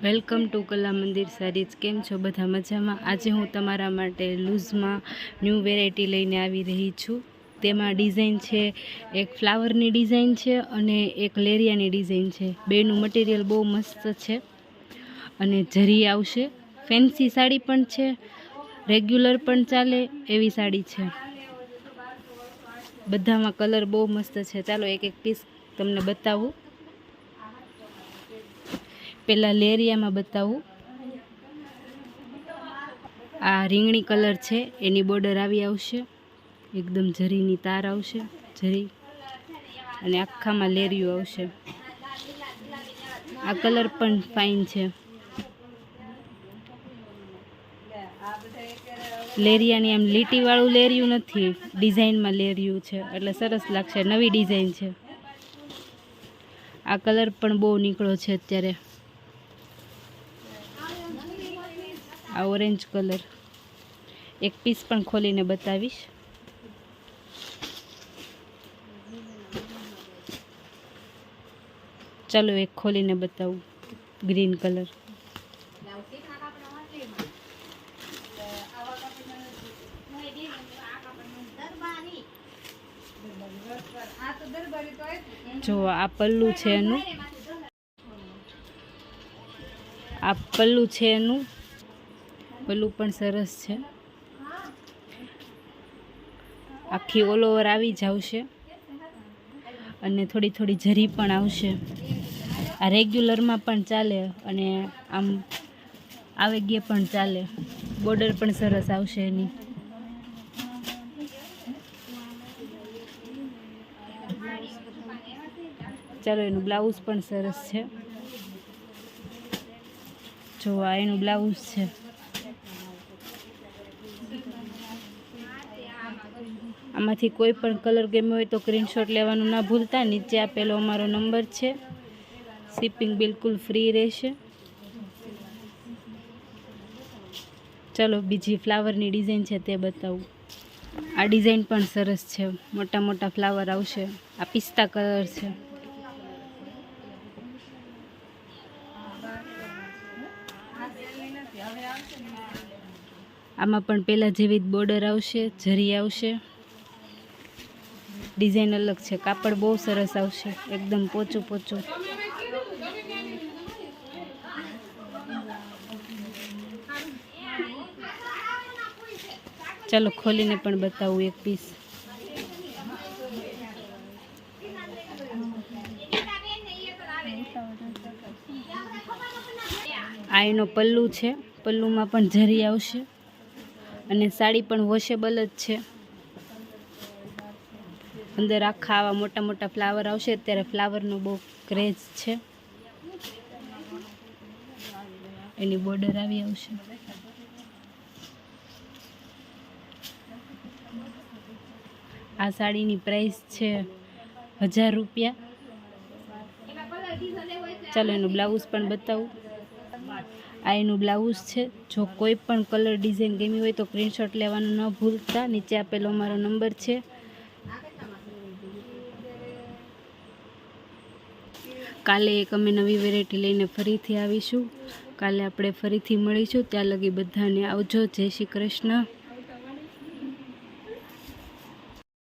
Welcome to કલા મંદિર saris. કેમ છો બધા મજામાં? આજે હું તમારા માટે લૂઝમાં ન્યૂ વેરાયટી લઈને આવી રહી છું। તેમાં ડિઝાઇન છે, એક ફ્લાવરની ડિઝાઇન છે અને એક લેરિયાની ડિઝાઇન છે। બેનું મટીરિયલ બહુ મસ્ત છે અને જરી આવશે। ફેન્સી સાડી પણ છે, રેગ્યુલર પણ ચાલે એવી સાડી છે। બધામાં કલર બહુ મસ્ત છે। ચાલો એક એક પીસ તમને બતાવું। પહેલાં લેરિયામાં બતાવું। આ રીંગણી કલર છે, એની બોર્ડર આવી આવશે, એકદમ જરીની તાર આવશે, જરી અને આખામાં લેરિયું આવશે। આ કલર પણ ફાઇન છે। લેરિયાની આમ લીટીવાળું લેરિયું નથી, ડિઝાઇનમાં લેરિયું છે એટલે સરસ લાગશે। નવી ડિઝાઇન છે। આ કલર પણ બહુ નીકળો છે અત્યારે। આ ઓરેન્જ કલર, એક પીસ પણ ખોલીને બતાવીશ। ચાલો એક ખોલીને બતાવું। ગ્રીન કલર, જો આ પલ્લુ છે એનું, આ પલ્લુ છે એનું, પલ્લુ પણ સરસ છે। આખી ઓલ ઓવર આવી જ આવશે અને થોડી થોડી જરી પણ આવશે। આ રેગ્યુલરમાં પણ ચાલે અને આમ આવેગીએ પણ ચાલે। બોર્ડર પણ સરસ આવશે એની। ચાલો એનું બ્લાઉઝ પણ સરસ છે। જો આ એનું બ્લાઉઝ છે। આમાંથી કોઈ પણ કલર ગમ્યો હોય તો સ્ક્રીનશોટ લેવાનું ના ભૂલતા। નીચે આપેલો અમારો નંબર છે। શિપિંગ બિલકુલ ફ્રી રહેશે। ચલો બીજી ફ્લાવરની ડિઝાઇન છે તે બતાવું। આ ડિઝાઇન પણ સરસ છે, મોટા મોટા ફ્લાવર આવશે। આ પિસ્તા કલર છે। આમાં પણ પહેલાં જેવી જ બોર્ડર આવશે, જરી આવશે, ડિઝાઇન અલગ છે। કાપડ બહુ સરસ આવશે, એકદમ પોચું પોચું। ચાલો ખોલીને પણ બતાવું એક પીસ। આ એનો પલ્લુ છે, પલ્લુમાં પણ જરી આવશે અને સાડી પણ વોશેબલ જ છે। અંદર આખા આવા મોટા મોટા ફ્લાવર આવશે। અત્યારે ફ્લાવરનો બહુ ક્રેઝ છે। એની બોર્ડર આવી આવશે। આ સાડીની પ્રાઇસ છે 1000 રૂપિયા। ચાલો એનું બ્લાઉઝ પણ બતાવું। આ એનું બ્લાઉઝ છે। જો કોઈ પણ કલર ડિઝાઇન ગમી હોય તો સ્ક્રીનશોટ લેવાનું ન ભૂલતા। નીચે આપેલો અમારો નંબર છે। કાલે એક અમે નવી વેરાયટી લઈને ફરીથી આવીશું। કાલે આપણે ફરીથી મળીશું। ત્યાં લગી બધાને આવજો। જય શ્રી કૃષ્ણ।